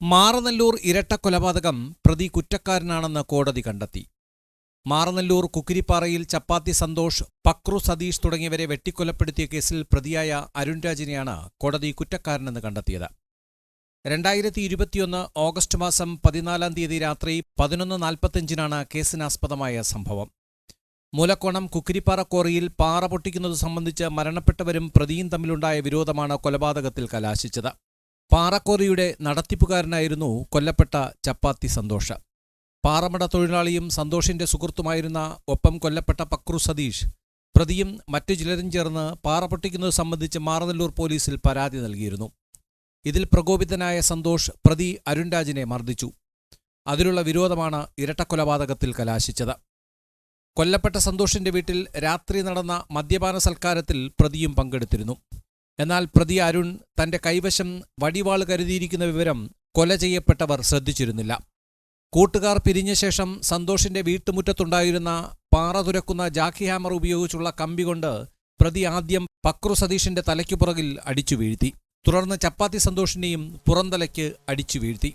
മാറനല്ലൂർ ഇരട്ടക്കൊലപാതകം പ്രതി കുറ്റക്കാരനാണെന്ന് കോടതി കണ്ടെത്തി. മാറനല്ലൂർ കുക്കിരിപ്പാറയിൽ ചപ്പാത്തി സന്തോഷ്, പക്രു സതീഷ് തുടങ്ങിയവരെ വെട്ടിക്കൊലപ്പെടുത്തിയ കേസിൽ പ്രതിയായ അരുൺ രാജിനെയാണ് കോടതി കുറ്റക്കാരനെന്ന് കണ്ടെത്തിയത്. 2021 ഓഗസ്റ്റ് മാസം 14-ാം തീയതി രാത്രി 11:45-നാണ് കേസിനാസ്പദമായ സംഭവം. മൂലക്കോണം കുക്കിരിപ്പാറ ക്വാറിയിൽ പാറ പൊട്ടിക്കുന്നത് സംബന്ധിച്ച് മരണപ്പെട്ടവരും പ്രതിയും തമ്മിലുണ്ടായ വിരോധമാണ് കൊലപാതകത്തിൽ കലാശിച്ചത്. പാറക്കോറിയുടെ നടത്തിപ്പുകാരനായിരുന്നു കൊല്ലപ്പെട്ട ചപ്പാത്തി സന്തോഷ്. പാറമട തൊഴിലാളിയും സന്തോഷിന്റെ സുഹൃത്തുമായിരുന്ന ഒപ്പം കൊല്ലപ്പെട്ട പക്രു സതീഷ് പ്രതിയും മറ്റു ചിലരും ചേർന്ന് പാറ പൊട്ടിക്കുന്നത് സംബന്ധിച്ച് മാറനല്ലൂർ പോലീസിൽ പരാതി നൽകിയിരുന്നു. ഇതിൽ പ്രകോപിതനായ സന്തോഷ് പ്രതി അരുൺ രാജിനെ മർദ്ദിച്ചു. അതിലുള്ള വിരോധമാണ് ഇരട്ടക്കൊലപാതകത്തിൽ കലാശിച്ചത്. കൊല്ലപ്പെട്ട സന്തോഷിന്റെ വീട്ടിൽ രാത്രി നടന്ന മദ്യപാന സൽക്കാരത്തിൽ പ്രതിയും പങ്കെടുത്തിരുന്നു. എന്നാൽ പ്രതി അരുൺ തന്റെ കൈവശം വടിവാൾ കരുതിയിരിക്കുന്ന വിവരം കൊല ചെയ്യപ്പെട്ടവർ ശ്രദ്ധിച്ചിരുന്നില്ല. കൂട്ടുകാർ പിരിഞ്ഞ ശേഷം സന്തോഷിന്റെ വീട്ടുമുറ്റത്തുണ്ടായിരുന്ന പാറ തുരക്കുന്ന ജാക്കി ഹാമർ ഉപയോഗിച്ചുള്ള കമ്പികൊണ്ട് പ്രതി ആദ്യം പക്രു സതീഷിന്റെ തലയ്ക്കു പുറകിൽ അടിച്ചു വീഴ്ത്തി. തുടർന്ന് ചപ്പാത്തി സന്തോഷിനെയും പുറന്തലയ്ക്ക് അടിച്ചു വീഴ്ത്തി.